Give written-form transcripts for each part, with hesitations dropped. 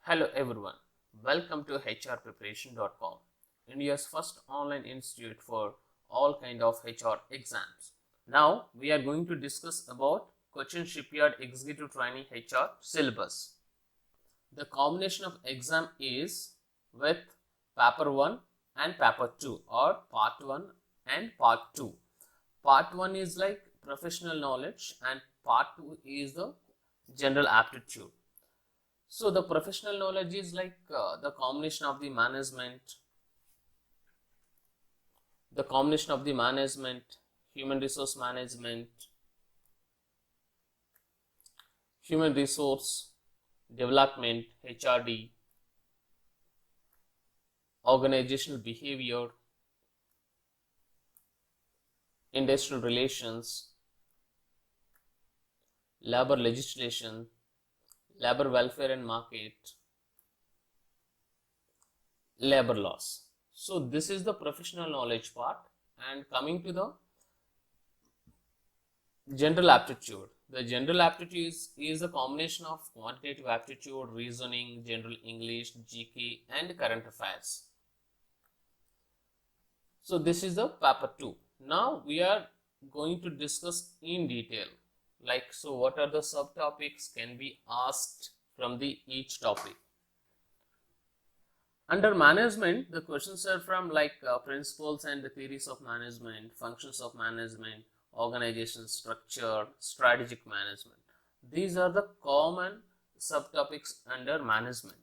Hello everyone, welcome to hrpreparation.com, India's first online institute for all kind of HR exams. Now we are going to discuss about Cochin Shipyard Executive Training HR syllabus. The combination of exam is with paper 1 and paper 2 or part 1 and part 2. Part 1 is like professional knowledge and part 2 is the general aptitude. So the professional knowledge is like the combination of the management, human resource management, human resource development, HRD, organizational behavior, industrial relations, labor legislation, labor welfare and market, labor laws. So this is the professional knowledge part, and coming to the general aptitude. The general aptitude is a combination of quantitative aptitude, reasoning, general English, GK and current affairs. So this is the paper 2. Now we are going to discuss in detail, like, so what are the subtopics can be asked from the each topic. Under management, the questions are from like principles and the theories of management, functions of management, organization structure, strategic management. These are the common subtopics under management.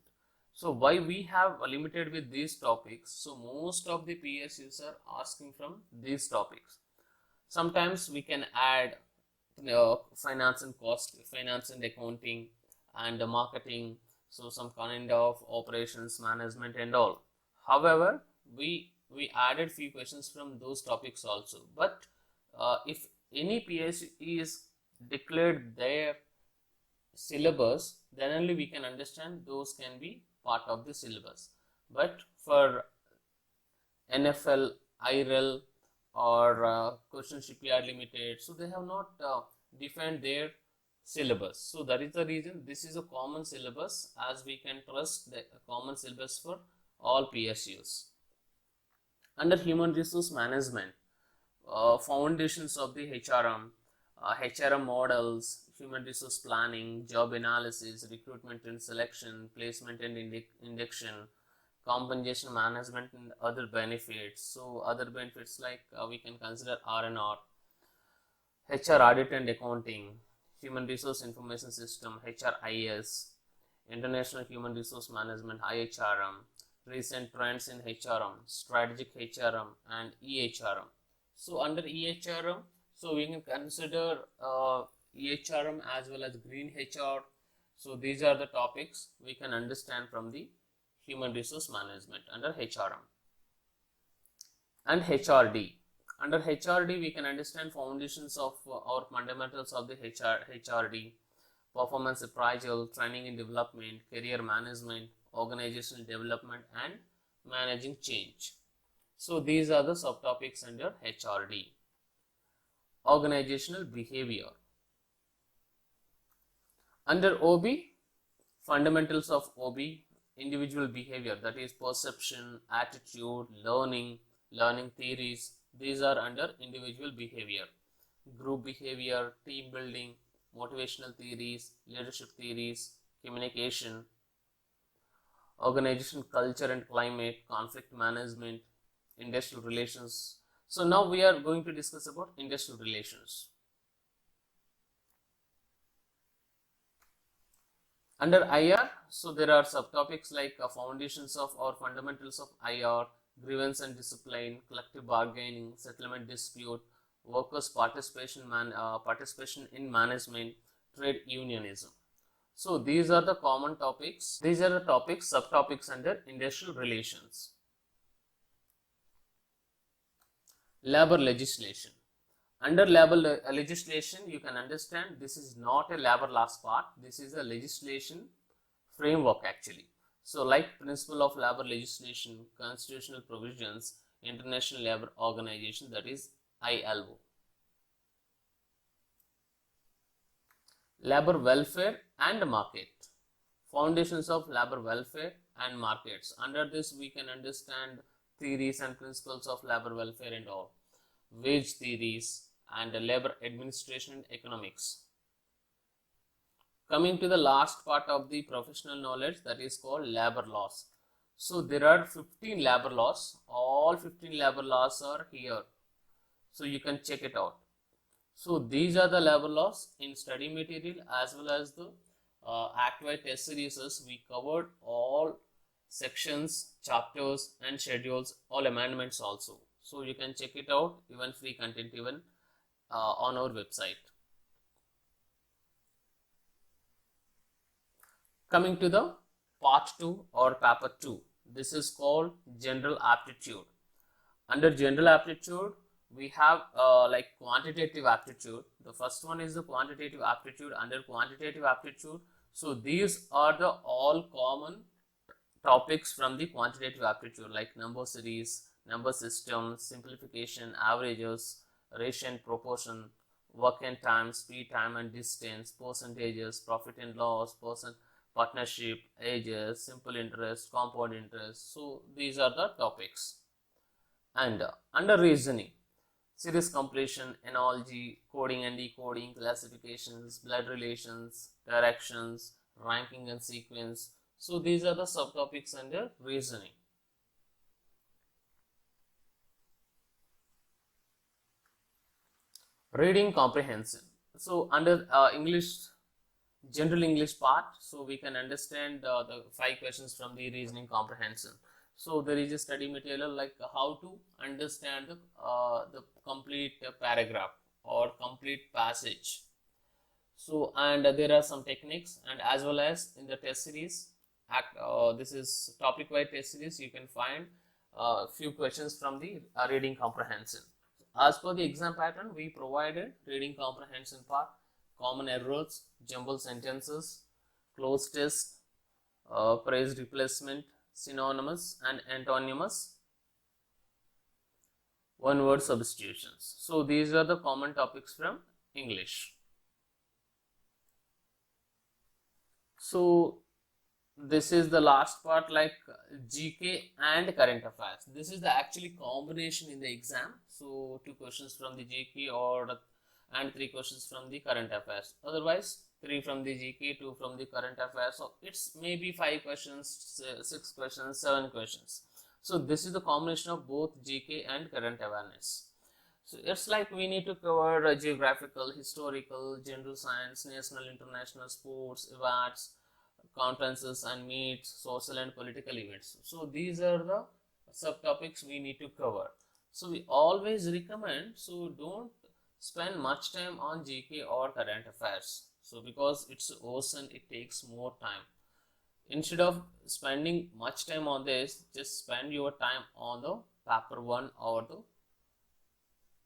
So why we have limited with these topics? So most of the PSUs are asking from these topics. Sometimes we can add finance and cost, finance and accounting, and marketing, so some kind of operations management and all. However, we added few questions from those topics also, but if any PSU is declared their syllabus, then only we can understand those can be part of the syllabus. But for NFL, IRL or Cochin Shipyard Limited, so they have not defined their syllabus. So that is the reason this is a common syllabus, as we can trust the common syllabus for all PSUs. Under human resource management, foundations of the HRM models, human resource planning, job analysis, recruitment and selection, placement and induction, compensation management and other benefits. So other benefits like we can consider R&R, HR audit and accounting, human resource information system, HRIS, international human resource management, IHRM, recent trends in HRM, strategic HRM and EHRM. So under EHRM, so we can consider EHRM as well as green HR. So these are the topics we can understand from the human resource management under HRM. And HRD. Under HRD, we can understand foundations of or fundamentals of the HRD, performance appraisal, training and development, career management, organizational development, and managing change. So these are the subtopics under HRD. Organizational behavior. Under OB, fundamentals of OB, individual behavior, that is perception, attitude, learning theories. These are under individual behavior. Group behavior, team building, motivational theories, leadership theories, communication, organization culture and climate, conflict management, industrial relations. So now we are going to discuss about industrial relations. Under IR, so there are subtopics like foundations of or fundamentals of IR, grievance and discipline, collective bargaining, settlement dispute, workers' participation in management, trade unionism. So these are the common topics. These are the topics, subtopics under industrial relations. Labor legislation. Under labor legislation, you can understand this is not a labor laws part. This is a legislation framework actually. So like principle of labor legislation, constitutional provisions, International Labour Organization, that is ILO. Labor welfare and market, foundations of labor welfare and markets. Under this we can understand theories and principles of labor welfare and all, wage theories and labor administration and economics. Coming to the last part of the professional knowledge, that is called labor laws. So there are 15 labor laws. All 15 labor laws are here, so you can check it out. So these are the labor laws in study material as well as the Act-wide test series. We covered all sections, chapters and schedules, all amendments also. So you can check it out, even free content even on our website. Coming to the part 2 or paper 2, this is called general aptitude. Under general aptitude, we have like quantitative aptitude. The first one is the quantitative aptitude. Under quantitative aptitude, so these are the all common topics from the quantitative aptitude, like number series, number system, simplification, averages, ratio and proportion, work and time, speed, time and distance, percentages, profit and loss, partnership, ages, simple interest, compound interest. So these are the topics. And under reasoning, series completion, analogy, coding and decoding, classifications, blood relations, directions, ranking and sequence. So these are the subtopics under reasoning. Reading comprehension. So under general English part, so we can understand the 5 questions from the reasoning comprehension. So there is a study material like how to understand the complete paragraph or complete passage. So and there are some techniques, and as well as in the test series, this is topic wide test series, you can find a few questions from the reading comprehension. As per the exam pattern, we provided reading comprehension part, common errors, jumbled sentences, closed test, phrase replacement, synonymous and antonymous, one word substitutions. So these are the common topics from English. So this is the last part, like GK and current affairs. This is the actually combination in the exam. So 2 questions from the GK and 3 questions from the current affairs. Otherwise 3 from the GK, 2 from the current affairs. So it's maybe 5 questions, 6 questions, 7 questions. So this is the combination of both GK and current awareness. So it's like we need to cover geographical, historical, general science, national, international, sports, events, conferences and meets, social and political events. So these are the subtopics we need to cover. So we always recommend, so don't spend much time on GK or current affairs. So because it's ocean, it takes more time. Instead of spending much time on this, just spend your time on the paper 1 or the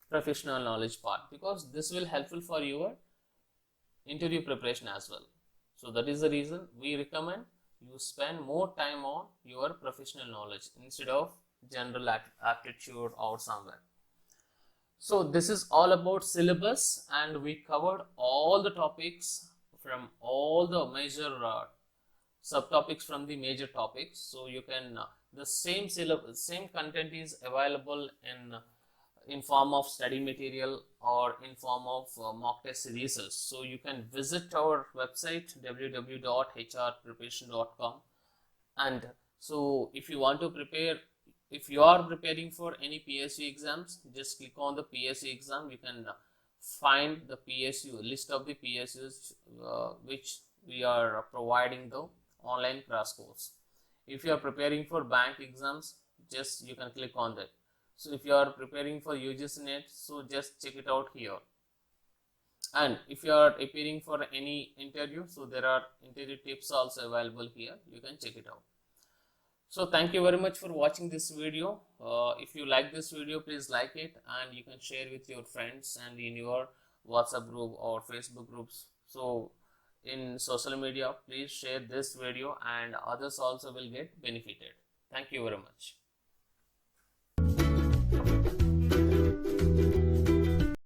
professional knowledge part, because this will helpful for your interview preparation as well. So that is the reason we recommend you spend more time on your professional knowledge instead of general aptitude or somewhere. So this is all about syllabus, and we covered all the topics from all the major subtopics from the major topics. So you can the same syllabus, same content is available in form of study material or in form of mock test series. So you can visit our website www.hrpreparation.com, and so if you want to prepare, if you are preparing for any PSU exams, just click on the PSU exam. You can find the PSU list of the PSUs which we are providing the online crash course. If you are preparing for bank exams, just you can click on that. So if you are preparing for UGC NET, so just check it out here. And if you are appearing for any interview, so there are interview tips also available here. You can check it out. So thank you very much for watching this video. If you like this video, please like it, and you can share with your friends and in your WhatsApp group or Facebook groups. So in social media, please share this video, and others also will get benefited. Thank you very much.